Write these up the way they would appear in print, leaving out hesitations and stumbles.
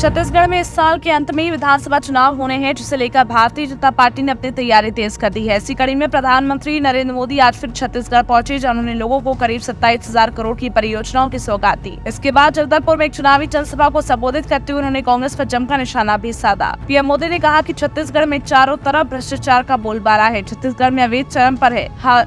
छत्तीसगढ़ में इस साल के अंत में विधानसभा चुनाव होने हैं, जिसे लेकर भारतीय जनता पार्टी ने अपनी तैयारी तेज कर दी है। इसी कड़ी में प्रधानमंत्री नरेंद्र मोदी आज फिर छत्तीसगढ़ पहुंचे, जहां उन्होंने लोगों को करीब 27,000 करोड़ की परियोजनाओं की सौगात दी। इसके बाद जगदलपुर में एक चुनावी जनसभा को संबोधित करते हुए उन्होंने कांग्रेस पर जमकर निशाना भी साधा। पीएम मोदी ने कहा कि छत्तीसगढ़ में चारों तरफ भ्रष्टाचार का बोलबाला है। छत्तीसगढ़ में अवैध चरम पर है।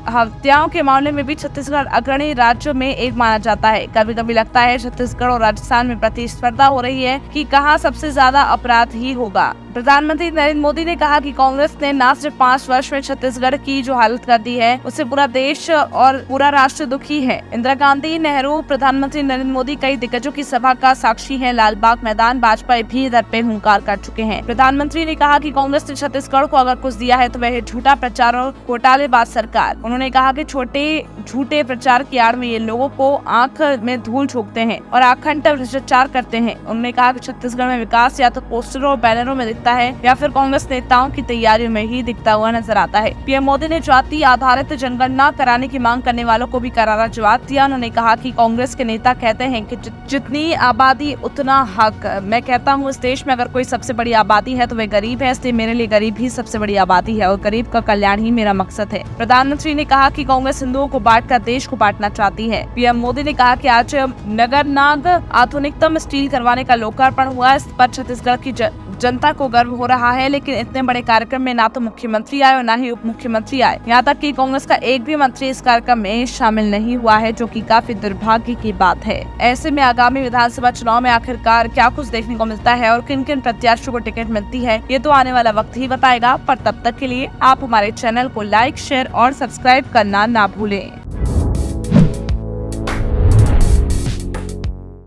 हत्याओं के मामले में भी छत्तीसगढ़ अग्रणी राज्यों में एक माना जाता है। कभी कभी लगता है छत्तीसगढ़ और राजस्थान में प्रतिस्पर्धा हो रही है कि कहां सबसे ज्यादा अपराध ही होगा। प्रधानमंत्री नरेंद्र मोदी ने कहा कि कांग्रेस ने न सिर्फ 5 वर्ष में छत्तीसगढ़ की जो हालत कर दी है, उससे पूरा देश और पूरा राष्ट्र दुखी है। इंदिरा गांधी, नेहरू, प्रधानमंत्री नरेंद्र मोदी कई दिग्गजों की सभा का साक्षी है। लालबाग मैदान भाजपा भी इधर पे हुंकार कर चुके हैं। प्रधानमंत्री ने कहा कि कांग्रेस ने छत्तीसगढ़ को अगर कुछ दिया है तो वह झूठा प्रचार और घोटालेबाज सरकार। उन्होंने कहा कि झूठे प्रचार की आड़ में ये लोगों को आंख में धूल झोंकते हैं और अखंड भ्रष्टाचार करते हैं। उन्होंने कहा कि छत्तीसगढ़ में विकास या तो पोस्टरों और बैनरों में दिखता है या फिर कांग्रेस नेताओं की तैयारियों में ही दिखता हुआ नजर आता है। पीएम मोदी ने जाति आधारित जनगणना कराने की मांग करने वालों को भी करारा जवाब दिया। उन्होंने कहा कि कांग्रेस के नेता कहते हैं कि जितनी आबादी उतना हक। मैं कहता हूँ इस देश में अगर कोई सबसे बड़ी आबादी है तो वह गरीब है, इसलिए मेरे लिए गरीब ही सबसे बड़ी आबादी है और गरीब का कल्याण ही मेरा मकसद है। प्रधानमंत्री ने कहा कि कांग्रेस हिंदुओं को बांटकर देश को बांटना चाहती है। पीएम मोदी ने कहा कि आज नगरनाग आधुनिकतम स्टील करवाने का लोकार्पण हुआ। इस पर छत्तीसगढ़ की जनता को गर्व हो रहा है, लेकिन इतने बड़े कार्यक्रम में ना तो मुख्यमंत्री आए और ना ही उप मुख्यमंत्री आए। यहाँ तक कि कांग्रेस का एक भी मंत्री इस कार्यक्रम में शामिल नहीं हुआ है, जो कि काफी दुर्भाग्य की बात है। ऐसे में आगामी विधानसभा चुनाव में आखिरकार क्या कुछ देखने को मिलता है और किन किन प्रत्याशियों को टिकट मिलती है, ये तो आने वाला वक्त ही बताएगा। पर तब तक के लिए आप हमारे चैनल को लाइक, शेयर और सब्सक्राइब करना ना भूलें।